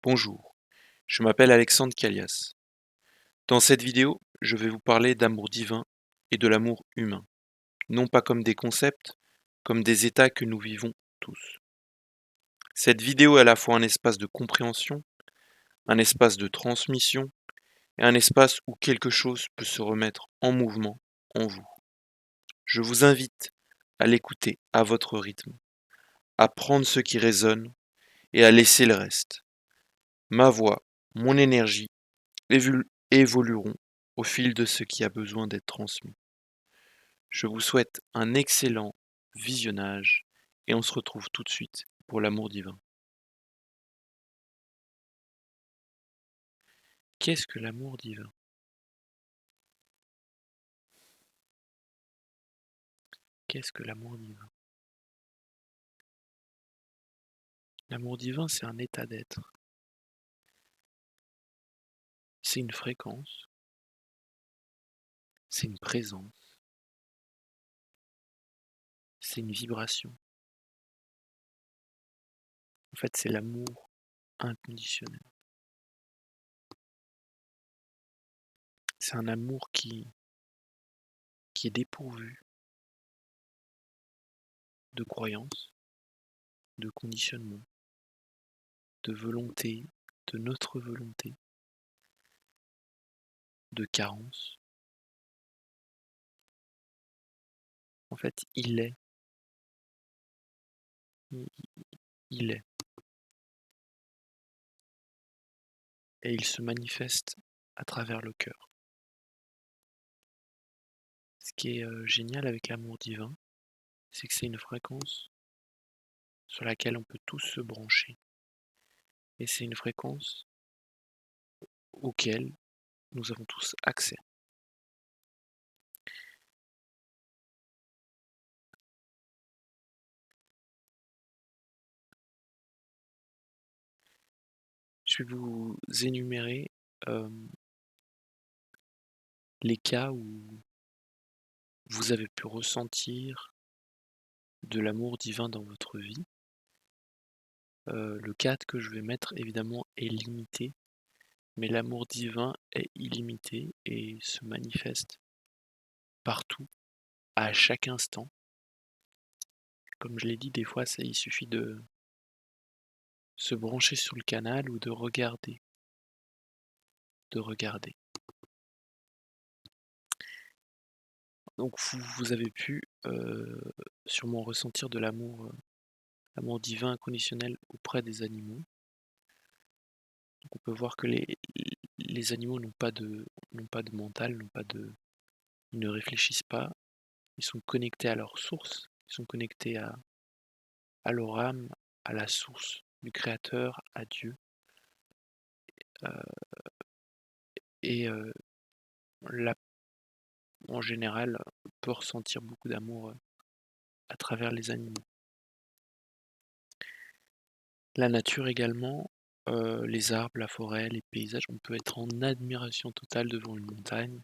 Bonjour, je m'appelle Alexandre Calias. Dans cette vidéo, je vais vous parler d'amour divin et de l'amour humain, non pas comme des concepts, comme des états que nous vivons tous. Cette vidéo est à la fois un espace de compréhension, un espace de transmission et un espace où quelque chose peut se remettre en mouvement en vous. Je vous invite à l'écouter à votre rythme, à prendre ce qui résonne et à laisser le reste. Ma voix, mon énergie évolueront au fil de ce qui a besoin d'être transmis. Je vous souhaite un excellent visionnage et on se retrouve tout de suite pour l'amour divin. Qu'est-ce que l'amour divin? Qu'est-ce que l'amour divin? L'amour divin, c'est un état d'être. C'est une fréquence, c'est une présence, c'est une vibration. En fait, c'est l'amour inconditionnel. C'est un amour qui est dépourvu de croyances, de conditionnement, de volonté, de notre volonté, de carence. En fait, il est. Il il est. Et il se manifeste à travers le cœur. Ce qui est génial avec l'amour divin, c'est que c'est une fréquence sur laquelle on peut tous se brancher. Et c'est une fréquence auquel nous avons tous accès. Je vais vous énumérer les cas où vous avez pu ressentir de l'amour divin dans votre vie. Le cadre que je vais mettre évidemment est limité, mais l'amour divin est illimité et se manifeste partout, à chaque instant. Comme je l'ai dit, des fois, il suffit de se brancher sur le canal ou de regarder, de regarder. Donc vous avez pu sûrement ressentir de l'amour divin inconditionnel auprès des animaux. Donc on peut voir que les animaux n'ont pas de mental, ils ne réfléchissent pas, ils sont connectés à leur source, ils sont connectés à leur âme, à la source du Créateur, à Dieu. Et la en général, peut ressentir beaucoup d'amour à travers les animaux. La nature également, les arbres, la forêt, les paysages, on peut être en admiration totale devant une montagne,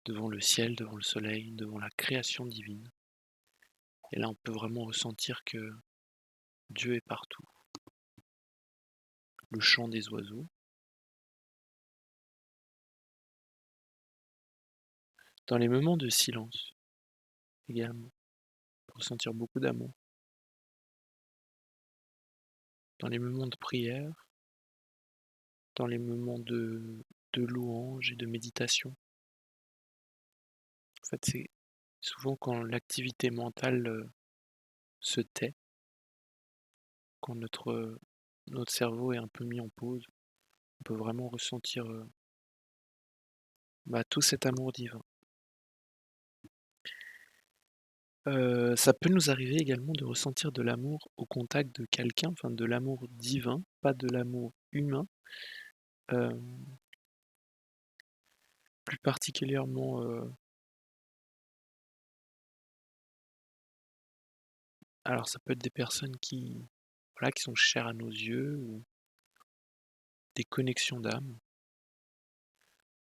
devant le ciel, devant le soleil, devant la création divine. Et là, on peut vraiment ressentir que Dieu est partout. Le chant des oiseaux. Dans les moments de silence également, on peut ressentir beaucoup d'amour. Dans les moments de prière, dans les moments de louange et de méditation. En fait, c'est souvent quand l'activité mentale se tait, quand notre cerveau est un peu mis en pause, on peut vraiment ressentir tout cet amour divin. Ça peut nous arriver également de ressentir de l'amour au contact de quelqu'un, enfin de l'amour divin, pas de l'amour humain. Euh, Plus particulièrement, alors ça peut être des personnes voilà, qui sont chères à nos yeux, ou des connexions d'âme,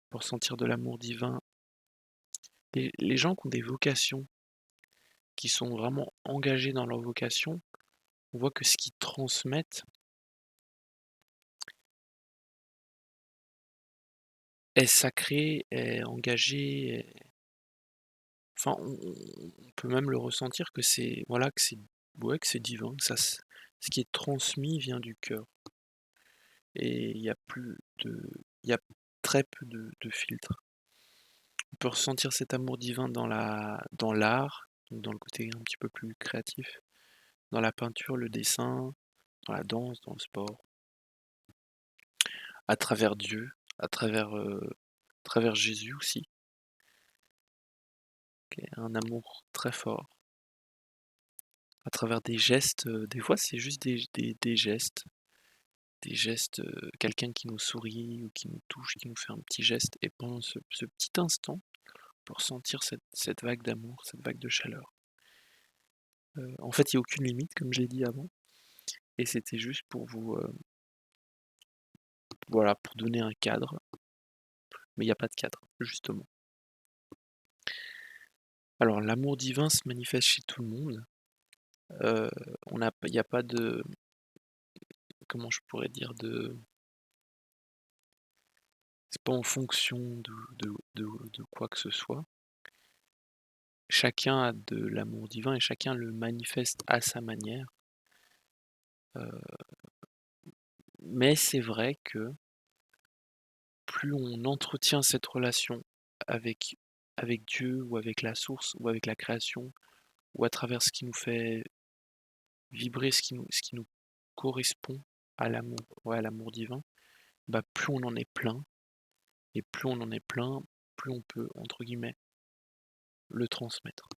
pour sentir de l'amour divin. Les gens qui ont des vocations, qui sont vraiment engagés dans leur vocation, on voit que ce qu'ils transmettent, est sacrée, est engagée, enfin, on peut même le ressentir que c'est voilà, que c'est ouais, que c'est divin, que ça ce qui est transmis vient du cœur et il y a très peu de filtres. On peut ressentir cet amour divin dans l'art, donc dans le côté un petit peu plus créatif, dans la peinture, le dessin, dans la danse, dans le sport, à travers Dieu, à travers Jésus aussi, qui est un amour très fort, à travers des gestes, des fois c'est juste des gestes, quelqu'un qui nous sourit ou qui nous touche, qui nous fait un petit geste et pendant ce petit instant, pour sentir cette vague d'amour, cette vague de chaleur. En fait, il y a aucune limite comme je l'ai dit avant et c'était juste pour vous, voilà, pour donner un cadre, mais il y a pas de cadre, justement. Alors l'amour divin se manifeste chez tout le monde, heu, il y a pas de comment je pourrais dire? C'est pas en fonction de quoi que ce soit. Chacun a de l'amour divin et chacun le manifeste à sa manière, heu, mais c'est vrai que plus on entretient cette relation avec avec Dieu ou avec la source ou avec la création ou à travers ce qui nous fait vibrer, ce qui nous correspond à l'amour, ouais, à l'amour divin, bah, plus on en est plein et plus on en est plein, plus on peut entre guillemets «le transmettre».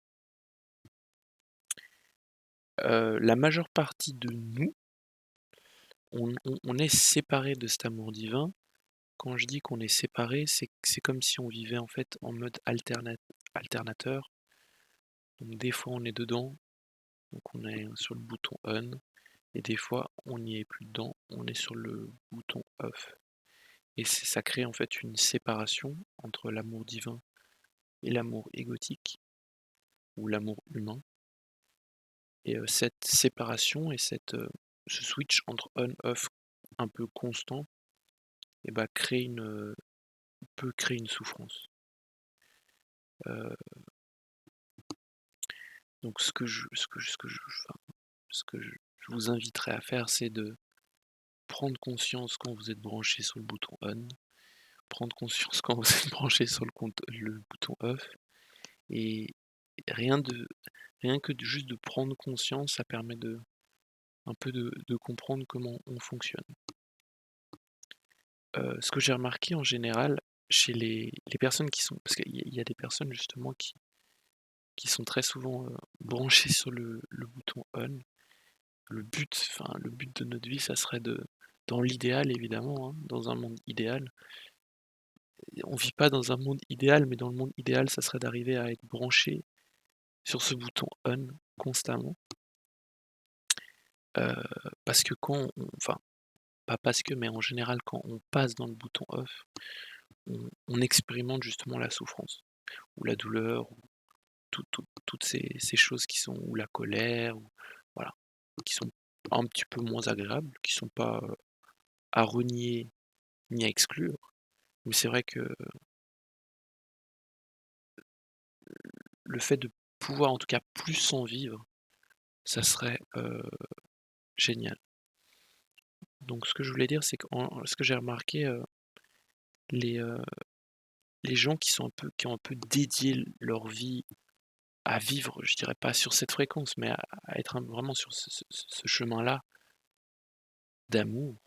La majeure partie de nous, on est séparés de cet amour divin. Quand je dis qu'on est séparés, c'est comme si on vivait en fait en mode alternateur. Donc des fois on est dedans, donc on est sur le bouton on, et des fois on n'y est plus dedans, on est sur le bouton off. Et ça crée en fait une séparation entre l'amour divin et l'amour égotique ou l'amour humain. Et cette séparation et ce switch entre on-off un peu constant, et bah, peut créer une souffrance. Euh, donc je vous inviterais à faire, c'est de prendre conscience quand vous êtes branché sur le bouton on, prendre conscience quand vous êtes branché sur le bouton off, et rien de rien que juste de prendre conscience, ça permet de un peu de comprendre comment on fonctionne. Ce que j'ai remarqué en général chez les personnes qui sont parce qu'il y a des personnes justement qui sont très souvent, branchées sur le bouton on. Le but de notre vie, ça serait dans l'idéal évidemment, hein, dans un monde idéal. On vit pas dans un monde idéal, mais dans le monde idéal, ça serait d'arriver à être branché sur ce bouton on constamment. Heu, parce que enfin, pas parce que, mais en général, quand on passe dans le bouton off, on expérimente justement la souffrance ou la douleur ou toutes ces choses qui sont ou la colère ou voilà, qui sont un petit peu moins agréables, qui sont pas, à renier ni à exclure. Mais c'est vrai que le fait de pouvoir en tout cas plus en vivre, ça serait, génial. Donc ce que je voulais dire, c'est que ce que j'ai remarqué, les, heu, les gens qui ont un peu dédié leur vie à vivre, je dirais pas sur cette fréquence, mais à être vraiment sur ce chemin-là d'amour,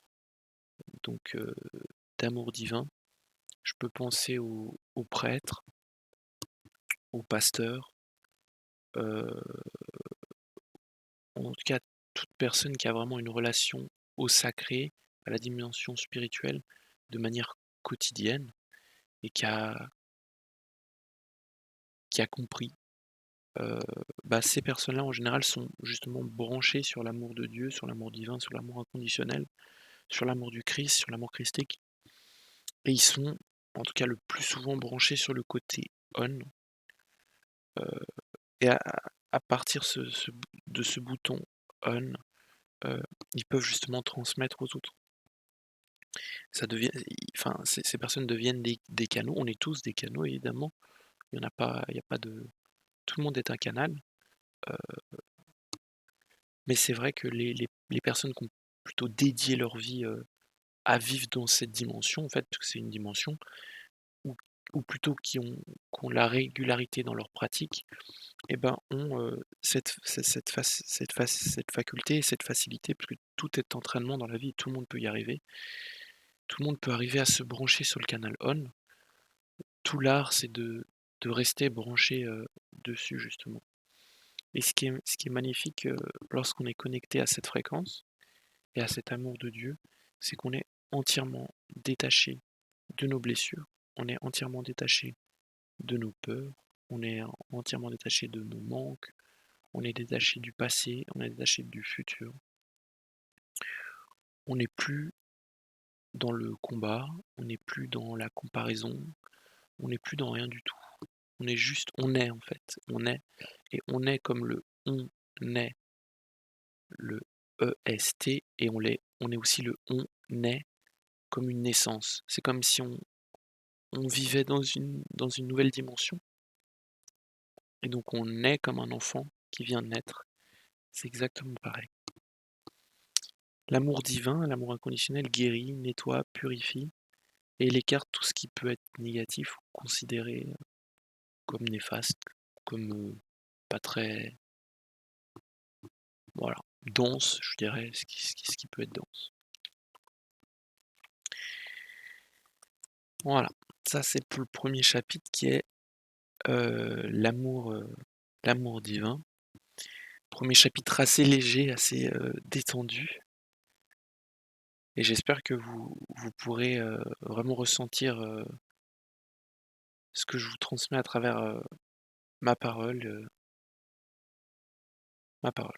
donc d'amour divin. Je peux penser aux prêtres, aux pasteurs, heu, en tout cas toute personne qui a vraiment une relation au sacré, à la dimension spirituelle, de manière quotidienne et qui a compris. Heu, Bah, ces personnes-là en général sont justement branchées sur l'amour de Dieu, sur l'amour divin, sur l'amour inconditionnel, sur l'amour du Christ, sur l'amour christique, et ils sont, en tout cas le plus souvent, branchés sur le côté on, heu et à partir de ce bouton on, heu, ils peuvent justement transmettre aux autres. Ça devient enfin, ces personnes deviennent des canaux. On est tous des canaux évidemment. Il y a pas de tout le monde est un canal, heu, mais c'est vrai que les personnes qui ont plutôt dédié leur vie, à vivre dans cette dimension, en fait, parce que c'est une dimension, ou plutôt qui ont la régularité dans leur pratique, et ben, ont, cette faculté, cette facilité, parce que tout est entraînement dans la vie, tout le monde peut y arriver. Tout le monde peut arriver à se brancher sur le canal on. Tout l'art, c'est de rester branché, dessus justement. Et ce qui est magnifique, lorsqu'on est connecté à cette fréquence et à cet amour de Dieu, c'est qu'on est entièrement détaché de nos blessures, on est entièrement détaché de nos peurs, on est entièrement détaché de nos manques, on est détaché du passé, on est détaché du futur. On n'est plus dans le combat, on n'est plus dans la comparaison, on n'est plus dans rien du tout. On est juste, on est en fait, on est, et on est comme le on est, le EST, et on est aussi le on est comme une naissance. C'est comme si on vivait dans une nouvelle dimension, et donc on est comme un enfant qui vient de naître. C'est exactement pareil. L'amour divin, l'amour inconditionnel guérit, nettoie, purifie, et il écarte tout ce qui peut être négatif ou considéré comme néfaste, comme pas très, voilà, dense, je dirais, ce qui peut être dense. Voilà, ça c'est pour le premier chapitre qui est l'amour divin. Premier chapitre assez léger, assez détendu, et j'espère que vous pourrez vraiment ressentir ce que je vous transmets à travers ma parole, ma parole.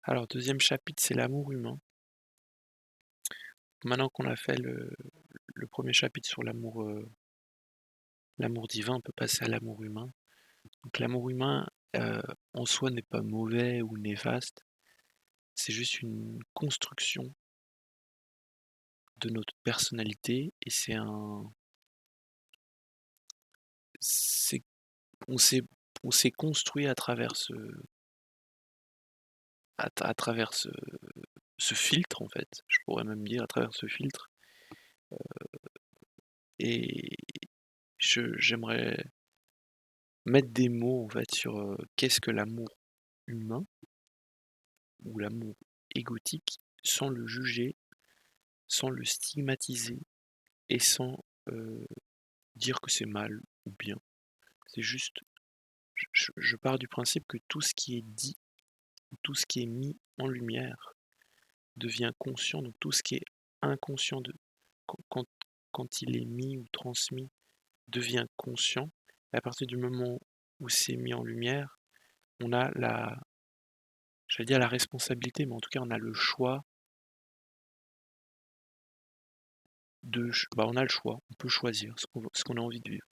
Alors, deuxième chapitre, c'est l'amour humain. Maintenant qu'on a fait le premier chapitre sur l'amour divin, on peut passer à l'amour humain. Donc l'amour humain, en soi, n'est pas mauvais ou néfaste, c'est juste une construction de notre personnalité, et c'est on s'est on s'est construit à travers à travers ce filtre, en fait, je pourrais même dire à travers ce filtre, et j'aimerais mettre des mots, en fait, sur, qu'est-ce que l'amour humain ou l'amour égotique, sans le juger, sans le stigmatiser, et sans, heu, dire que c'est mal ou bien. C'est juste, je pars du principe que tout ce qui est dit, tout ce qui est mis en lumière devient conscient, donc tout ce qui est inconscient quand quand quand il est mis ou transmis devient conscient. Et à partir du moment où c'est mis en lumière, on a j'allais dire la responsabilité, mais en tout cas on a le choix on a le choix, on peut choisir ce qu'on a envie de vivre.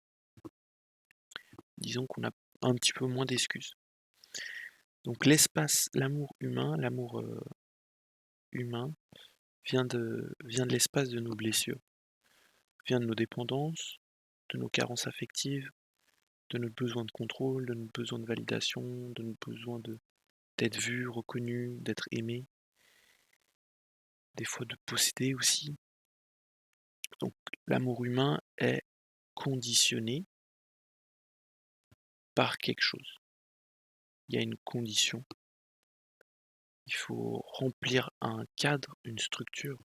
Disons qu'on a un petit peu moins d'excuses. Donc l'amour humain, l'amour humain vient de l'espace de nos blessures, vient de nos dépendances, de nos carences affectives, de notre besoin de contrôle, de notre besoin de validation, de notre besoin d'être vu, reconnu, d'être aimé, des fois de posséder aussi. Donc l'amour humain est conditionné par quelque chose. Il y a une condition. Il faut remplir un cadre, une structure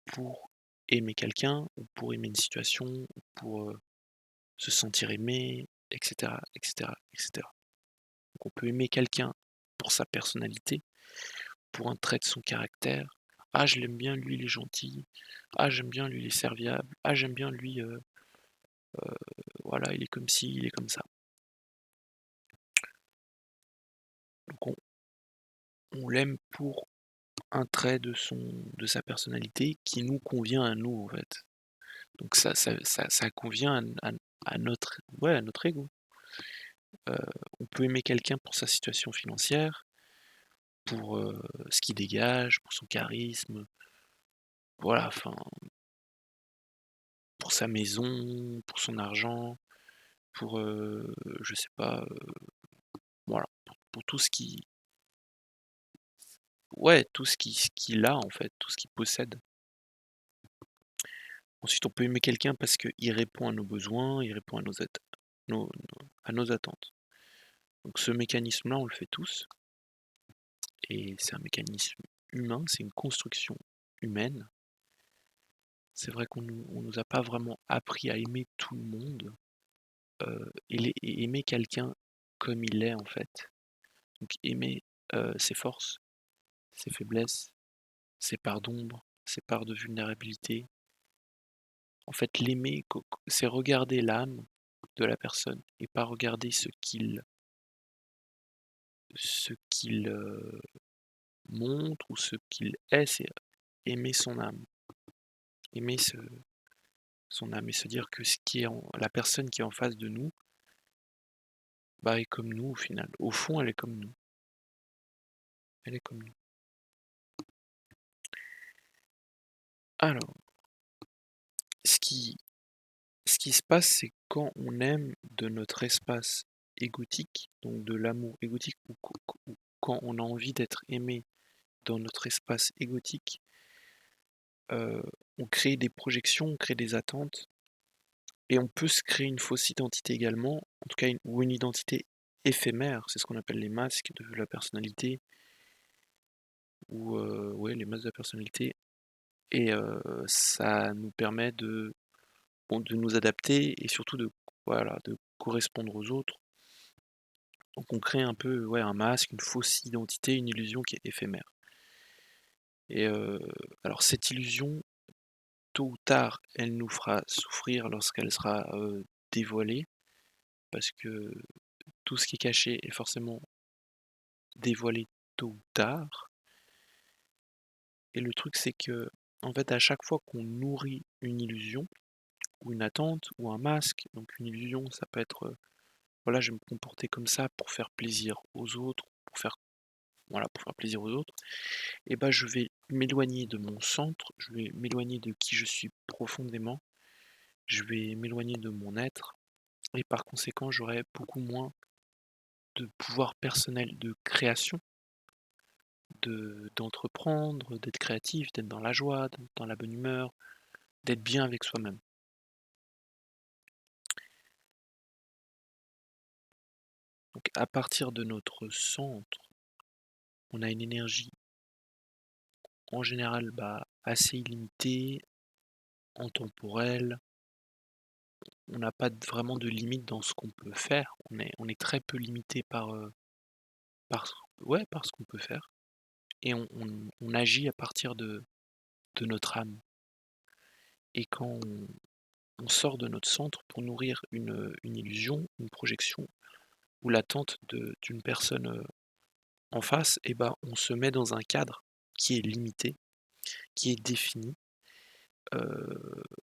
pour aimer quelqu'un, ou pour aimer une situation, ou pour se sentir aimé, etc., etc., etc. Donc on peut aimer quelqu'un pour sa personnalité, pour un trait de son caractère. Ah, je l'aime bien, lui, il est gentil. Ah, j'aime bien, lui, il est serviable. Ah, j'aime bien, lui, voilà, il est comme ci, il est comme ça. Donc on l'aime pour un trait de sa personnalité qui nous convient à nous, en fait. Donc ça convient à notre, ouais, à notre ego. On peut aimer quelqu'un pour sa situation financière, pour, ce qu'il dégage, pour son charisme, voilà, enfin, pour sa maison, pour son argent, pour, je sais pas, voilà, pour tout ce qui ouais, tout ce qu'il a en fait, tout ce qu'il possède. Ensuite, on peut aimer quelqu'un parce qu'il répond à nos besoins, il répond à nos attentes. Donc ce mécanisme-là, on le fait tous et c'est un mécanisme humain, c'est une construction humaine. C'est vrai qu'on nous a pas vraiment appris à aimer tout le monde, et aimer quelqu'un comme il est, en fait. Donc aimer, ses forces, ses faiblesses, ses parts d'ombre, ses parts de vulnérabilité. En fait, l'aimer, c'est regarder l'âme de la personne et pas regarder ce qu'il montre ou ce qu'il est, c'est aimer son âme, aimer son âme et se dire que la personne qui est en face de nous, bah, est comme nous au final. Au fond, elle est comme nous. Elle est comme nous. Alors, ce qui, ce qui se passe, c'est quand on aime de notre espace égotique, donc de l'amour égotique, ou quand on a envie d'être aimé dans notre espace égotique, euh, on crée des projections, on crée des attentes, et on peut se créer une fausse identité également, en tout cas ou une identité éphémère, c'est ce qu'on appelle les masques de la personnalité, ou ouais, les masques de la personnalité, et ça nous permet de nous adapter et surtout voilà, de correspondre aux autres. Donc on crée un peu ouais, un masque, une fausse identité, une illusion qui est éphémère. Et alors cette illusion, tôt ou tard, elle nous fera souffrir lorsqu'elle sera dévoilée, parce que tout ce qui est caché est forcément dévoilé tôt ou tard. Et le truc, c'est que, en fait, à chaque fois qu'on nourrit une illusion, ou une attente, ou un masque, donc une illusion, ça peut être, voilà, je vais me comporter comme ça pour faire plaisir aux autres, voilà, pour faire plaisir aux autres, et ben je vais m'éloigner de mon centre, je vais m'éloigner de qui je suis profondément, je vais m'éloigner de mon être, et par conséquent, j'aurai beaucoup moins de pouvoir personnel de création, d'entreprendre, d'être créatif, d'être dans la joie, d'être dans la bonne humeur, d'être bien avec soi-même. Donc à partir de notre centre, on a une énergie en général assez illimitée, intemporelle. On n'a pas vraiment de limite dans ce qu'on peut faire. On est très peu limité ouais, par ce qu'on peut faire. Et on agit à partir de notre âme. Et quand on sort de notre centre pour nourrir une illusion, une projection ou l'attente d'une personne en face, et ben, on se met dans un cadre qui est limité, qui est défini,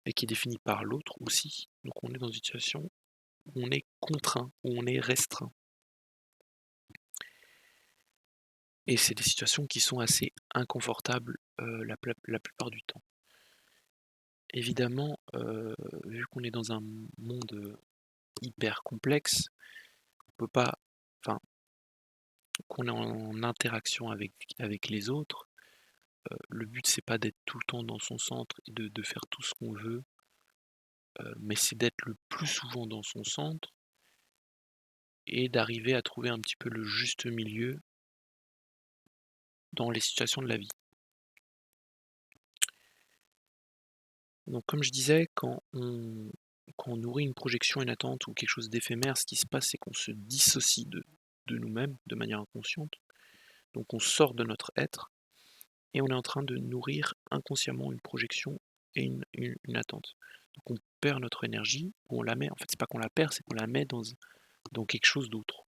et qui est défini par l'autre aussi. Donc on est dans une situation où on est contraint, où on est restreint. Et c'est des situations qui sont assez inconfortables la plupart du temps. Évidemment, vu qu'on est dans un monde hyper complexe, on peut pas, enfin, qu'on est en interaction avec les autres, le but c'est pas d'être tout le temps dans son centre et de faire tout ce qu'on veut, mais c'est d'être le plus souvent dans son centre et d'arriver à trouver un petit peu le juste milieu dans les situations de la vie. Donc comme je disais, quand on nourrit une projection, une attente ou quelque chose d'éphémère, ce qui se passe, c'est qu'on se dissocie de nous-mêmes de manière inconsciente. Donc on sort de notre être et on est en train de nourrir inconsciemment une projection et une attente. Donc on perd notre énergie, ou on la met, en fait c'est pas qu'on la perd, c'est qu'on la met dans quelque chose d'autre.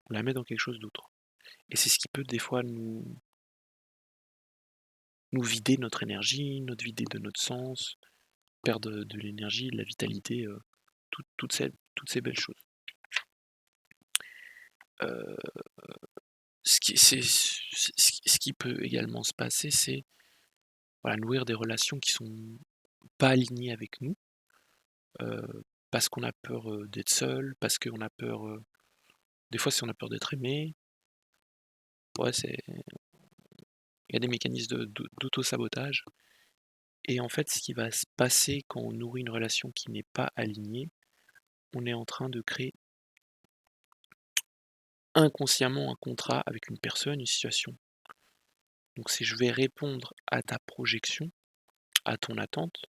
On la met dans quelque chose d'autre. Et c'est ce qui peut des fois nous vider notre énergie, nous vider de notre sens, perdre de l'énergie, de la vitalité, toutes ces belles choses. Heu, ce qui peut également se passer, c'est, voilà, nourrir des relations qui sont pas alignées avec nous, parce qu'on a peur, d'être seul, parce qu'on a peur, des fois, si on a peur d'être aimé. Ouais, il y a des mécanismes d'auto-sabotage et en fait, ce qui va se passer quand on nourrit une relation qui n'est pas alignée, on est en train de créer inconsciemment un contrat avec une personne, une situation. Donc c'est je vais répondre à ta projection, à ton attente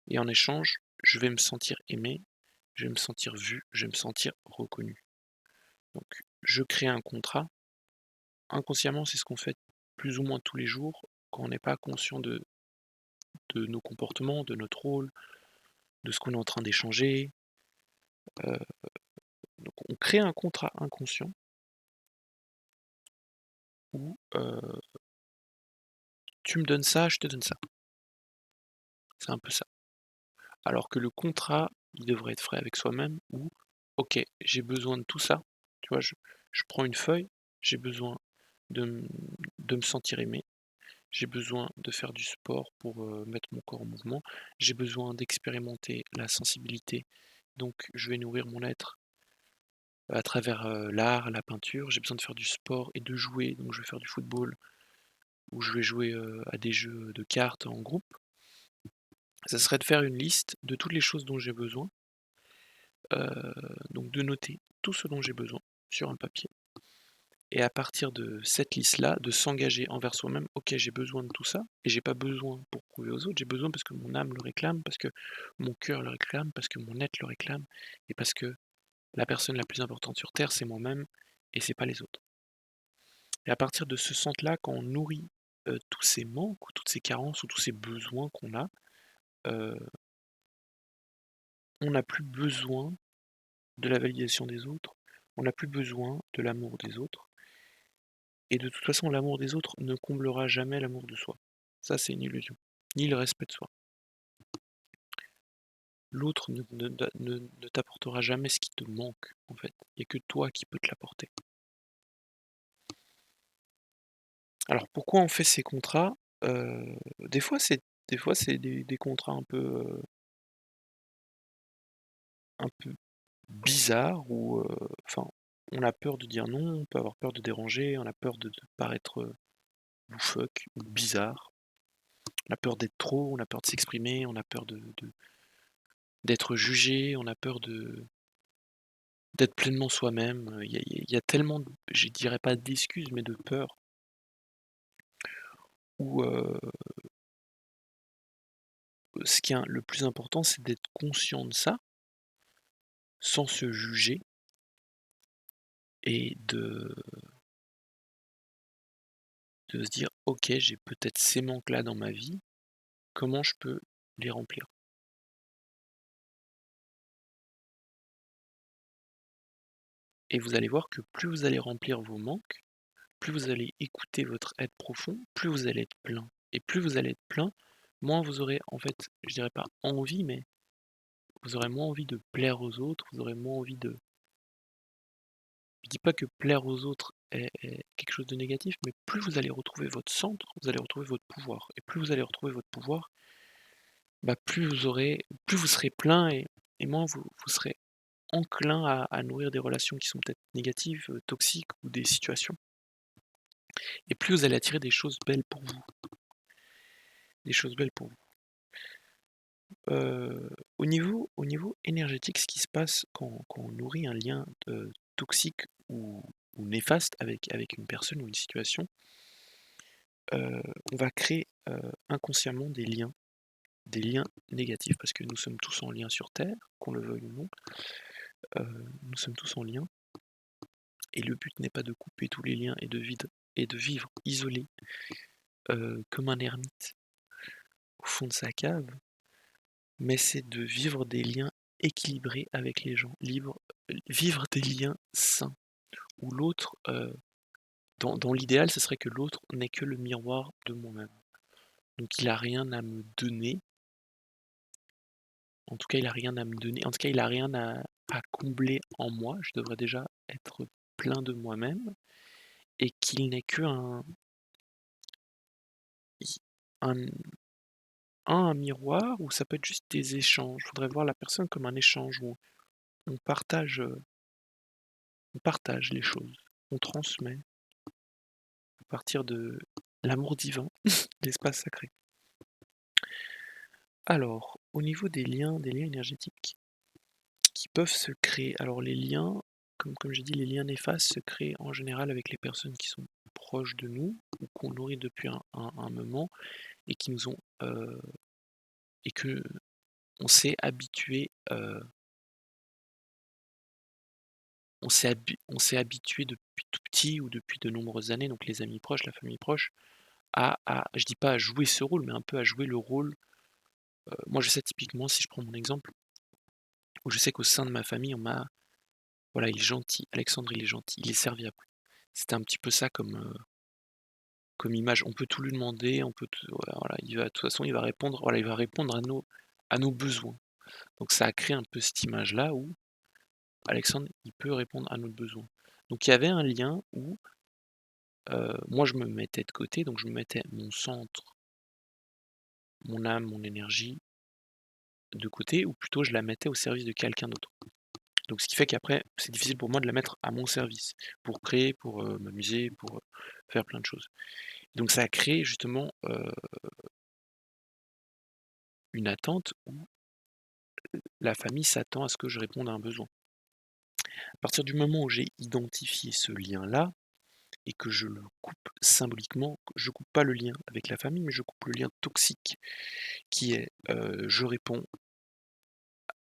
et en échange, je vais me sentir aimé, je vais me sentir vu, je vais me sentir reconnu. Donc je crée un contrat. Inconsciemment, c'est ce qu'on fait plus ou moins tous les jours quand on n'est pas conscient de nos comportements, de notre rôle, de ce qu'on est en train d'échanger. Heu, donc on crée un contrat inconscient où, tu me donnes ça, je te donne ça. C'est un peu ça. Alors que le contrat, il devrait être fait avec soi-même où: «OK, j'ai besoin de tout ça». Tu vois? Je prends une feuille, j'ai besoin de m de me sentir aimé, j'ai besoin de faire du sport pour, mettre mon corps en mouvement, j'ai besoin d'expérimenter la sensibilité, donc je vais nourrir mon être à travers, l'art, la peinture. J'ai besoin de faire du sport et de jouer, donc je vais faire du football ou je vais jouer, à des jeux de cartes en groupe. Ça serait de faire une liste de toutes les choses dont j'ai besoin, donc de noter tout ce dont j'ai besoin sur un papier et à partir de cette liste-là, de s'engager envers soi-même: «OK, j'ai besoin de tout ça et j'ai pas besoin pour prouver aux autres, j'ai besoin parce que mon âme le réclame, parce que mon cœur le réclame, parce que mon être le réclame et parce que la personne la plus importante sur terre, c'est moi-même et c'est pas les autres». Et à partir de ce centre-là, quand on nourrit, tous ces manques ou toutes ces carences ou tous ces besoins qu'on a, heu, on n'a plus besoin de la validation des autres, on n'a plus besoin de l'amour des autres et de toute façon l'amour des autres ne comblera jamais l'amour de soi. Ça, c'est une illusion, ni le respect de soi. L'autre ne t'apportera jamais ce qui te manque, en fait. Il y a que toi qui peux te l'apporter. Alors pourquoi on fait ces contrats? Des fois c'est des contrats un peu bizarres où, enfin, on a peur de dire non, on peut avoir peur de déranger, on a peur de paraître, loufoque ou bizarre. On a peur d'être trop, on a peur de s'exprimer, on a peur d'être jugé, on a peur d'être pleinement soi-même, il y a tellement de je dirais pas d'excuses, mais de peurs où, ce qui est le plus important, c'est d'être conscient de ça, sans se juger et de se dire: «OK, j'ai peut-être ces manques-là dans ma vie, comment je peux les remplir?» Et vous allez voir que plus vous allez remplir vos manques, plus vous allez écouter votre être profond, plus vous allez être plein. Et plus vous allez être plein, moins vous aurez en fait, je dirais pas envie, mais vous aurez moins envie de plaire aux autres, vous aurez moins envie de je dis pas que plaire aux autres est quelque chose de négatif, mais plus vous allez retrouver votre centre, vous allez retrouver votre pouvoir. Et plus vous allez retrouver votre pouvoir, bah, plus vous serez plein et moins vous serez enclin à nourrir des relations qui sont peut-être négatives, toxiques ou des situations. Et plus vous allez attirer des choses belles pour vous, des choses belles pour vous. Au niveau énergétique, ce qui se passe quand on nourrit un lien, toxique ou néfaste avec une personne ou une situation, on va créer, inconsciemment des liens négatifs parce que nous sommes tous en lien sur terre, qu'on le veuille ou non, nous sommes tous en lien et le but n'est pas de couper tous les liens et de vivre isolé, comme un ermite au fond de sa cave. Mais c'est de vivre des liens équilibrés avec les gens, vivre des liens sains, où l'autre, dans l'idéal, ce serait que l'autre n'est que le miroir de moi-même. Donc il a rien à me donner, en tout cas il a rien à me donner, en tout cas il a rien à combler en moi, je devrais déjà être plein de moi-même et qu'il n'est que un un miroir ou ça peut être juste des échanges. Il faudrait voir la personne comme un échange où on partage, on partage les choses, on transmet à partir de l'amour divin, l'espace sacré. Alors, au niveau des liens énergétiques qui peuvent se créer. Alors les liens, comme j'ai dit, les liens néfastes se créent en général avec les personnes qui sont proches de nous ou qu'on nourrit depuis un moment et qui nous ont et que on s'est habitué, on s'est habitué depuis tout petit ou depuis de nombreuses années, donc les amis proches, la famille proche, à je dis pas à jouer ce rôle, mais un peu à jouer le rôle. Moi je sais typiquement, si je prends mon exemple, où je sais qu'au sein de ma famille, on m'a voilà, il est gentil, Alexandre il est gentil, il est serviable. C'était un petit peu ça comme image. On peut tout lui demander, on peut tout voilà, il va de toute façon, il va répondre, voilà, il va répondre à nos besoins. Donc ça a créé un peu cette image-là où Alexandre, il peut répondre à nos besoins. Donc il y avait un lien où, moi je me mettais de côté, donc je me mettais mon centre, mon âme, mon énergie de côté ou plutôt je la mettais au service de quelqu'un d'autre. Donc ce qui fait qu'après, c'est difficile pour moi de la mettre à mon service, pour créer, pour, m'amuser, pour, faire plein de choses. Donc ça a créé justement, une attente où la famille s'attend à ce que je réponde à un besoin. À partir du moment où j'ai identifié ce lien-là et que je le coupe symboliquement, je coupe pas le lien avec la famille, mais je coupe le lien toxique qui est, je réponds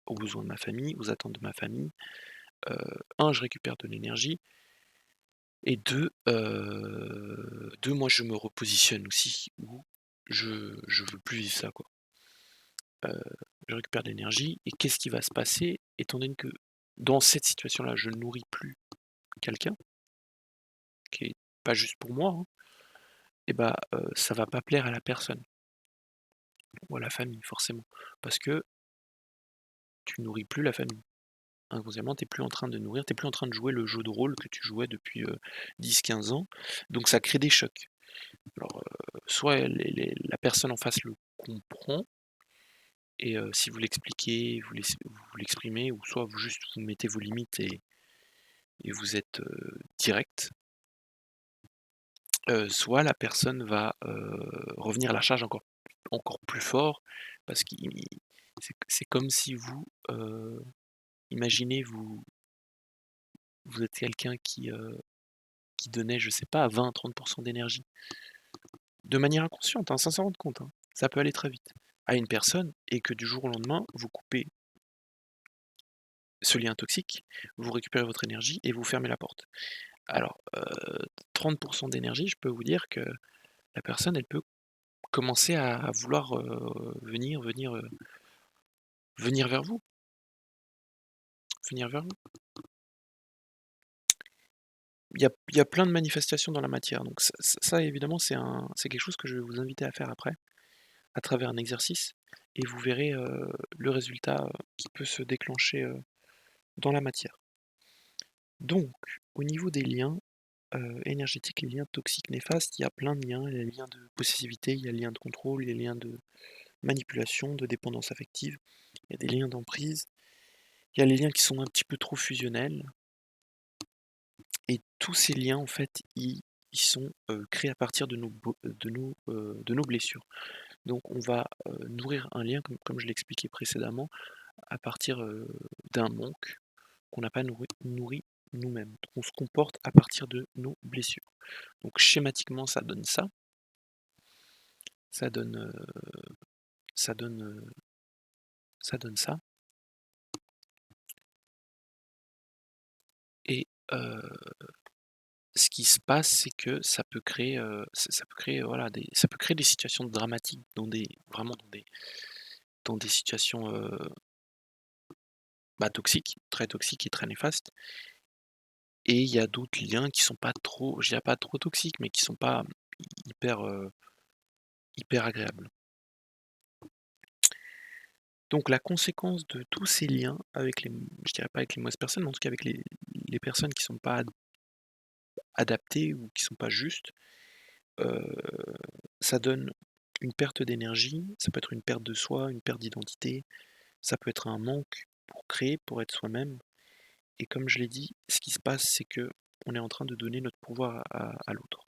aux besoins de ma famille, aux attentes de ma famille. 1, je récupère de l'énergie et 2, moi je me repositionne aussi où je veux plus vivre ça, quoi. Heu, je récupère de l'énergie et qu'est-ce qui va se passer? Étant donné que dans cette situation-là, je ne nourris plus quelqu'un, qui est pas juste pour moi, hein, et bah, ça va pas plaire à la personne ou à la famille forcément. Parce que tu nourris plus la famille. Inconsciemment, tu es plus en train de nourrir, tu es plus en train de jouer le jeu de rôle que tu jouais depuis, 10-15 ans. Donc ça crée des chocs. Alors, soit la personne en face le comprend et si vous l'expliquez, vous l'exprimez ou soit vous juste vous mettez vos limites et vous êtes, direct, soit la personne va, revenir à la charge encore plus fort parce qu'il c'est comme si vous, imaginez vous êtes quelqu'un qui donnait, je sais pas, 20-30 d'énergie, de manière inconsciente, hein, sans s'en rendre compte, hein, ça peut aller très vite, à une personne et que du jour au lendemain, vous coupez ce lien toxique, vous récupérez votre énergie et vous fermez la porte. Alors, 30 d'énergie, je peux vous dire que la personne, elle peut commencer à vouloir, venir vers vous, venir vers vous. Il y a plein de manifestations dans la matière, donc ça évidemment c'est quelque chose que je vais vous inviter à faire après, à travers un exercice et vous verrez, le résultat, qui peut se déclencher, dans la matière. Donc au niveau des liens, énergétiques, les liens toxiques néfastes, il y a plein de liens. Il y a les liens de possessivité, il y a les liens de contrôle, les liens de manipulation, de dépendance affective, il y a des liens d'emprise, il y a les liens qui sont un petit peu trop fusionnels et tous ces liens en fait, ils sont, créés à partir de nos blessures. Donc on va, nourrir un lien comme je l'expliquais précédemment, à partir, d'un manque qu'on n'a pas nourri nous-mêmes. Donc on se comporte à partir de nos blessures. Donc schématiquement ça donne, ça donne, ça donne ça et ce qui se passe, c'est que ça peut créer, voilà, ça peut créer des situations dramatiques vraiment dans des situations, bah, toxiques, très toxiques et très néfastes et il y a d'autres liens qui sont pas trop je dirais pas trop toxiques, mais qui sont pas hyper, hyper agréables. Donc la conséquence de tous ces liens avec je dirais pas avec les mauvaises personnes, mais en tout cas avec les personnes qui sont pas adaptés ou qui sont pas justes, heu, ça donne une perte d'énergie, ça peut être une perte de soi, une perte d'identité, ça peut être un manque pour créer, pour être soi-même. Et comme je l'ai dit, ce qui se passe, c'est que on est en train de donner notre pouvoir à l'autre.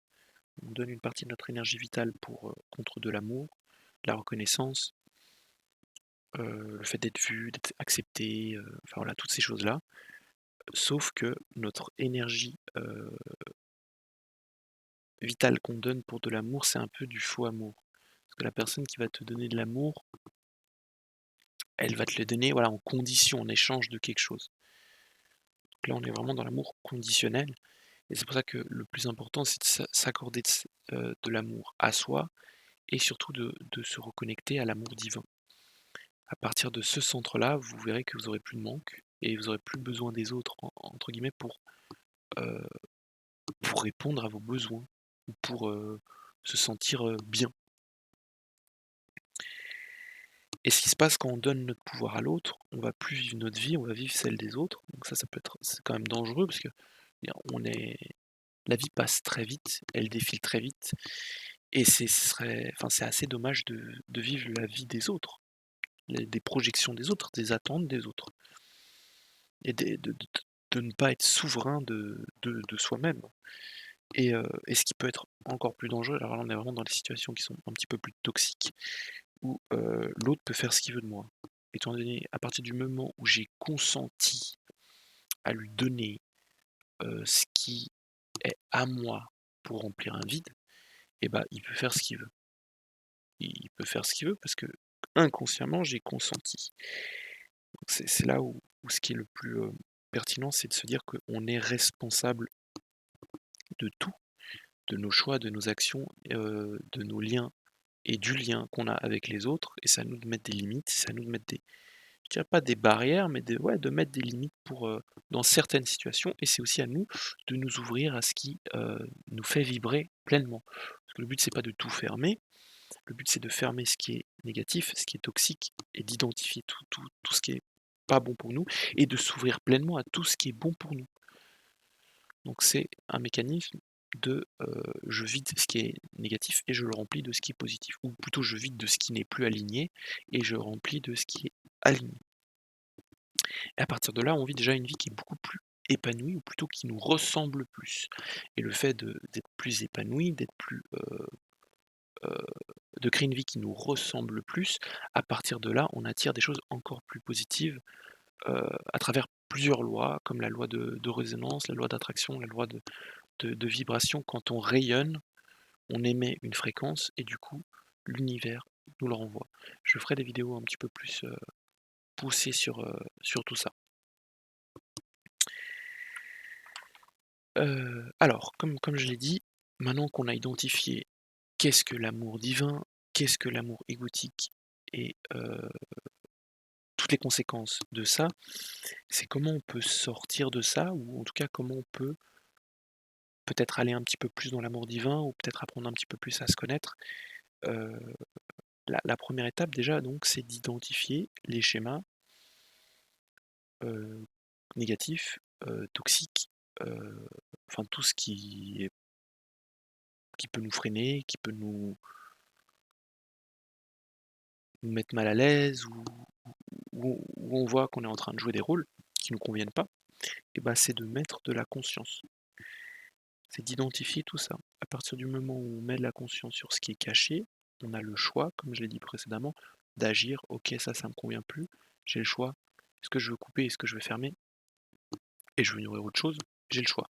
On donne une partie de notre énergie vitale pour, contre de l'amour, de la reconnaissance, le fait d'être vu, d'être accepté, enfin voilà, toutes ces choses-là. Sauf que notre énergie, vitale qu'on donne pour de l'amour, c'est un peu du faux amour. Parce que la personne qui va te donner de l'amour, elle va te le donner, voilà, en condition, en échange de quelque chose. Donc là, on est vraiment dans l'amour conditionnel et c'est pour ça que le plus important, c'est de s'accorder de l'amour à soi et surtout de se reconnecter à l'amour divin. À partir de ce centre-là, vous verrez que vous aurez plus de manque et vous aurez plus besoin des autres, entre guillemets, heu, pour répondre à vos besoins ou pour, se sentir, bien. Et ce qui se passe quand on donne notre pouvoir à l'autre, on va plus vivre notre vie, on va vivre celle des autres. Donc ça peut être c'est quand même dangereux parce que bien on est la vie passe très vite, elle défile très vite et c'est assez dommage de vivre la vie des autres, des projections des autres, des attentes des autres et de ne pas être souverain de soi-même. Et ce qui peut être encore plus dangereux, alors là on est vraiment dans des situations qui sont un petit peu plus toxiques, où l'autre peut faire ce qu'il veut de moi. Étant donné, à partir du moment où j'ai consenti à lui donner ce qui est à moi pour remplir un vide, et ben il peut faire ce qu'il veut. Il peut faire ce qu'il veut parce que inconsciemment j'ai consenti. Donc c'est là où ce qui est le plus pertinent, c'est de se dire qu'on est responsable de tout, de nos choix, de nos actions, de nos liens et du lien qu'on a avec les autres. Et c'est à nous de mettre des limites, c'est à nous de mettre je dirais pas des barrières, mais ouais, de mettre des limites pour, dans certaines situations. Et c'est aussi à nous de nous ouvrir à ce qui nous fait vibrer pleinement. Parce que le but, c'est pas de tout fermer. Le but, c'est de fermer ce qui est négatif, ce qui est toxique, et d'identifier tout ce qui est pas bon pour nous, et de s'ouvrir pleinement à tout ce qui est bon pour nous. Donc c'est un mécanisme de je vide ce qui est négatif et je le remplis de ce qui est positif. Ou plutôt je vide de ce qui n'est plus aligné et je remplis de ce qui est aligné. Et à partir de là, on vit déjà une vie qui est beaucoup plus épanouie, ou plutôt qui nous ressemble plus. Et le fait d'être plus épanoui, de créer une vie qui nous ressemble plus, à partir de là, on attire des choses encore plus positives à travers plusieurs lois, comme la loi de résonance, la loi d'attraction, la loi de vibration. Quand on rayonne, on émet une fréquence et du coup, l'univers nous le renvoie. Je ferai des vidéos un petit peu plus poussées sur tout ça. Alors, comme je l'ai dit, maintenant qu'on a identifié qu'est-ce que l'amour divin, qu'est-ce que l'amour égotique et toutes les conséquences de ça, c'est comment on peut sortir de ça, ou en tout cas comment on peut peut-être aller un petit peu plus dans l'amour divin, ou peut-être apprendre un petit peu plus à se connaître. Heu, la 1re étape déjà donc, c'est d'identifier les schémas, heu, négatifs, toxiques, enfin tout ce qui peut nous freiner, qui peut nous mettre mal à l'aise, ou où on voit qu'on est en train de jouer des rôles qui nous conviennent pas, et bah, c'est de mettre de la conscience. C'est d'identifier tout ça. À partir du moment où on met de la conscience sur ce qui est caché, on a le choix, comme je l'ai dit précédemment, d'agir. OK, ça me convient plus. J'ai le choix. Est-ce que je veux couper? Est-ce que je veux fermer? Et je veux nourrir autre chose? J'ai le choix.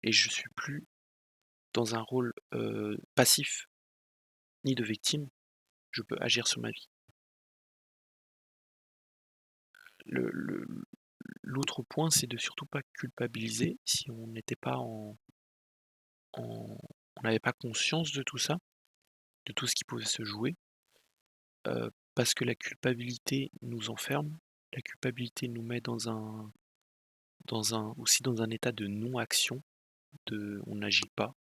Et je suis plus dans un rôle passif, ni de victime. Je peux agir sur ma vie. Le l'autre point, c'est de surtout pas culpabiliser si on n'était pas on n'avait pas conscience de tout ça, de tout ce qui pouvait se jouer, parce que la culpabilité nous enferme, la culpabilité nous met dans un état de non-action, on n'agit pas.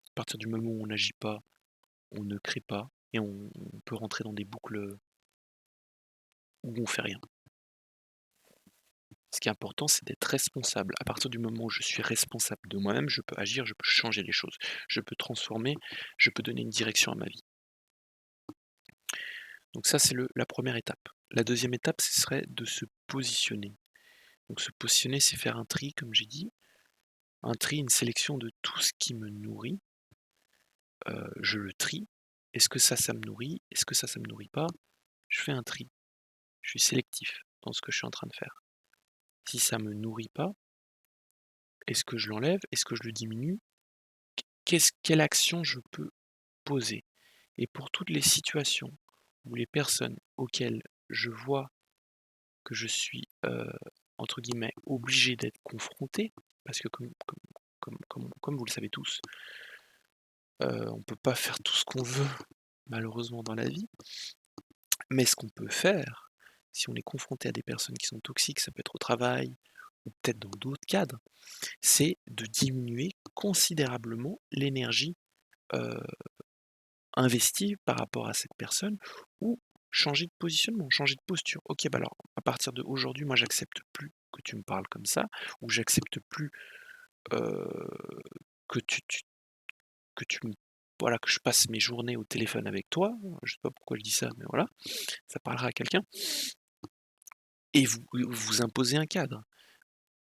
À partir du moment où on n'agit pas, on ne crée pas et on peut rentrer dans des boucles où on fait rien. Ce qui est important, c'est d'être responsable. À partir du moment où je suis responsable de moi-même, je peux agir, je peux changer les choses, je peux transformer, je peux donner une direction à ma vie. Donc ça, c'est la première étape. La deuxième étape, ce serait de se positionner. Donc se positionner, c'est faire un tri, comme j'ai dit, un tri, une sélection de tout ce qui me nourrit. Je le trie. Est-ce que ça me nourrit? Est-ce que ça me nourrit pas? Je fais un tri. Je suis sélectif dans ce que je suis en train de faire. Si ça me nourrit pas, est-ce que je l'enlève? Est-ce que je le diminue? Quelle action je peux poser? Et pour toutes les situations ou les personnes auxquelles je vois que je suis, entre guillemets, «obligé» d'être confronté, parce que comme vous le savez tous, on peut pas faire tout ce qu'on veut malheureusement dans la vie, mais ce qu'on peut faire, si on est confronté à des personnes qui sont toxiques, ça peut être au travail ou peut-être dans d'autres cadres, c'est de diminuer considérablement l'énergie, heu, investie par rapport à cette personne ou changer de positionnement, changer de posture. OK, bah, alors à partir d'aujourd'hui, moi j'accepte plus que tu me parles comme ça ou j'accepte plus, heu, que tu que tu me voilà, que je passe mes journées au téléphone avec toi. Je sais pas pourquoi je dis ça, mais voilà, ça parlera à quelqu'un et vous imposez un cadre.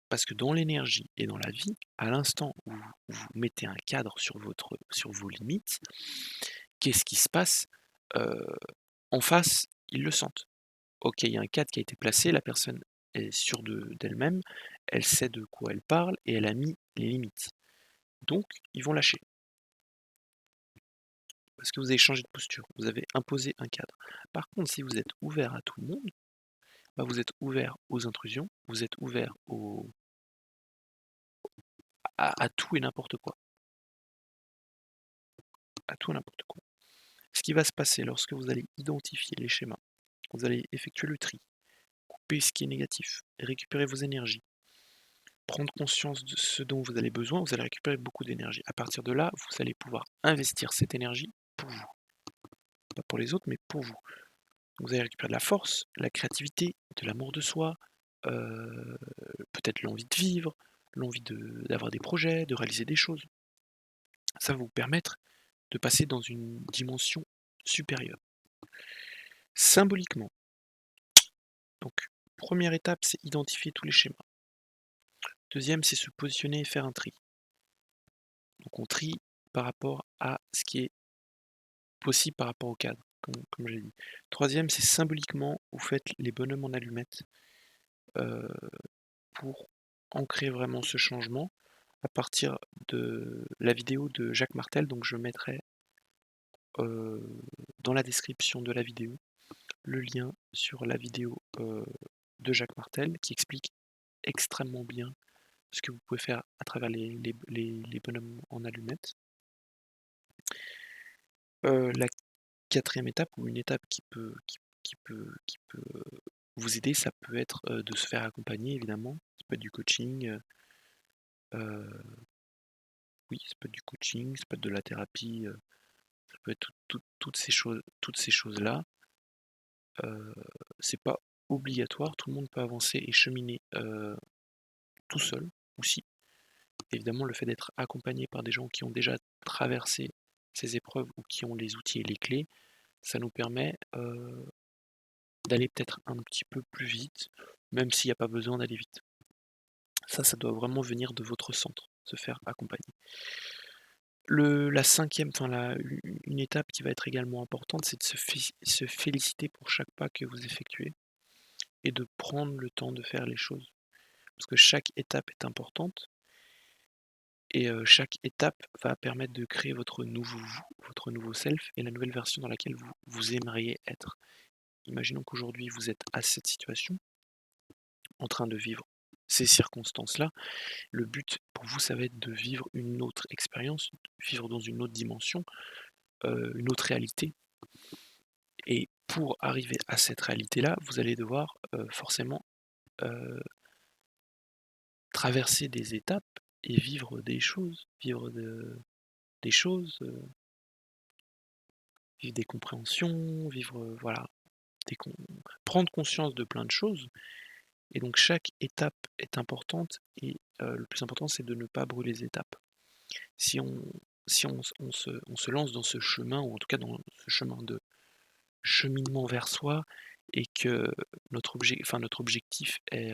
Parce que dans l'énergie et dans la vie, à l'instant où vous mettez un cadre sur vos limites, qu'est-ce qui se passe? Heu, En face, ils le sentent. OK, il y a un cadre qui a été placé, la personne est sûre d'elle-même, elle sait de quoi elle parle et elle a mis les limites. Donc ils vont lâcher. Parce que vous avez changé de posture, vous avez imposé un cadre. Par contre, si vous êtes ouvert à tout le monde, bah, vous êtes ouvert aux intrusions, vous êtes ouvert à tout et n'importe quoi. À tout et n'importe quoi. Ce qui va se passer lorsque vous allez identifier les schémas, vous allez effectuer le tri, couper ce qui est négatif, récupérer vos énergies, prendre conscience de ce dont vous avez besoin, vous allez récupérer beaucoup d'énergie. À partir de là, vous allez pouvoir investir cette énergie pour vous. Pas pour les autres, mais pour vous. Vous allez récupérer de la force, de la créativité, de l'amour de soi, peut-être l'envie de vivre, l'envie d'avoir des projets, de réaliser des choses. Ça va vous permettre de passer dans une dimension supérieure. Symboliquement, donc première étape, c'est identifier tous les schémas. Deuxième, c'est se positionner et faire un tri. Donc on trie par rapport à ce qui est possible par rapport au cadre, comme j'ai dit. Troisième, c'est symboliquement, vous faites les bonhommes en allumettes euh, pour ancrer vraiment ce changement à partir de la vidéo de Jacques Martel. Donc je mettrai euh, dans la description de la vidéo le lien sur la vidéo de Jacques Martel qui explique extrêmement bien ce que vous pouvez faire à travers les bonhommes en allumettes. La quatrième étape ou une étape qui peut vous aider, ça peut être de se faire accompagner évidemment. Ça peut être du coaching, oui, ça peut être du coaching, ça peut être de la thérapie, ça peut être toutes ces choses-là. C'est pas obligatoire, tout le monde peut avancer et cheminer tout seul aussi. Évidemment, le fait d'être accompagné par des gens qui ont déjà traversé ces épreuves ou qui ont les outils et les clés, ça nous permet d'aller peut-être un petit peu plus vite, même s'il n'y a pas besoin d'aller vite. Ça doit vraiment venir de votre centre, se faire accompagner. La cinquième, enfin une étape qui va être également importante, c'est de se féliciter pour chaque pas que vous effectuez et de prendre le temps de faire les choses. Parce que chaque étape est importante et chaque étape va permettre de créer votre nouveau vous, votre nouveau self et la nouvelle version dans laquelle vous aimeriez être. Imaginons qu'aujourd'hui vous êtes à cette situation, en train de vivre ces circonstances-là. Le but pour vous, ça va être de vivre une autre expérience, vivre dans une autre dimension, une autre réalité. Et pour arriver à cette réalité-là, vous allez devoir forcément euh, traverser des étapes et vivre des choses, des choses, vivre des compréhensions, vivre, voilà, prendre conscience de plein de choses. Et donc chaque étape est importante et le plus important, c'est de ne pas brûler les étapes. Si on si on se lance dans ce chemin ou en tout cas dans ce chemin de cheminement vers soi et que notre objectif est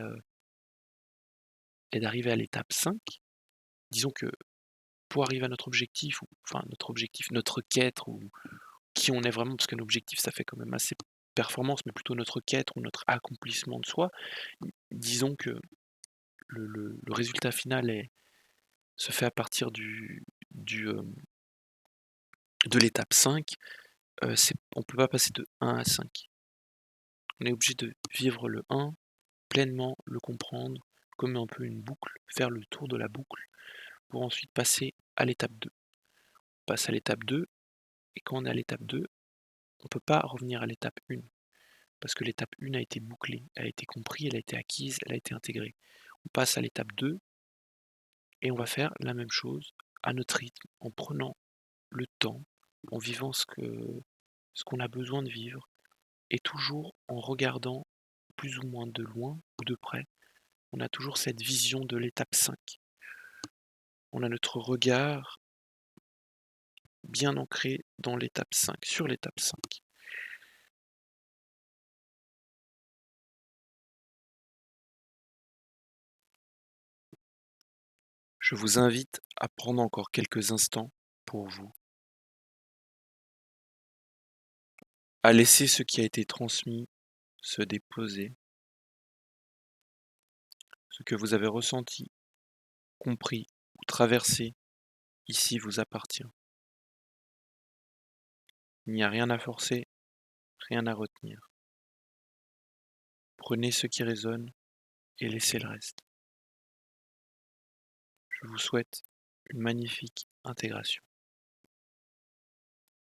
d'arriver à l'étape 5. Disons que pour arriver à notre objectif ou enfin notre objectif, notre quête ou qui on est vraiment, parce qu'un objectif ça fait quand même assez performance, mais plutôt notre quête ou notre accomplissement de soi. Disons que le résultat final se fait à partir du, de l'étape 5, on peut pas passer de 1 à 5. On est obligé de vivre le 1 pleinement, le comprendre comme un peu une boucle, faire le tour de la boucle pour ensuite passer à l'étape 2. On passe à l'étape 2 et quand on est à l'étape 2, on peut pas revenir à l'étape 1 parce que l'étape 1 a été bouclée, elle a été comprise, elle a été acquise, elle a été intégrée. On passe à l'étape 2 et on va faire la même chose à notre rythme, en prenant le temps, en vivant ce qu'on a besoin de vivre et toujours en regardant plus ou moins de loin ou de près. On a toujours cette vision de l'étape 5. On a notre regard bien ancré dans l'étape 5, sur l'étape 5. Je vous invite à prendre encore quelques instants pour vous, à laisser ce qui a été transmis se déposer, ce que vous avez ressenti, compris ou traversé ici vous appartient. Il n'y a rien à forcer, rien à retenir. Prenez ce qui résonne et laissez le reste. Je vous souhaite une magnifique intégration.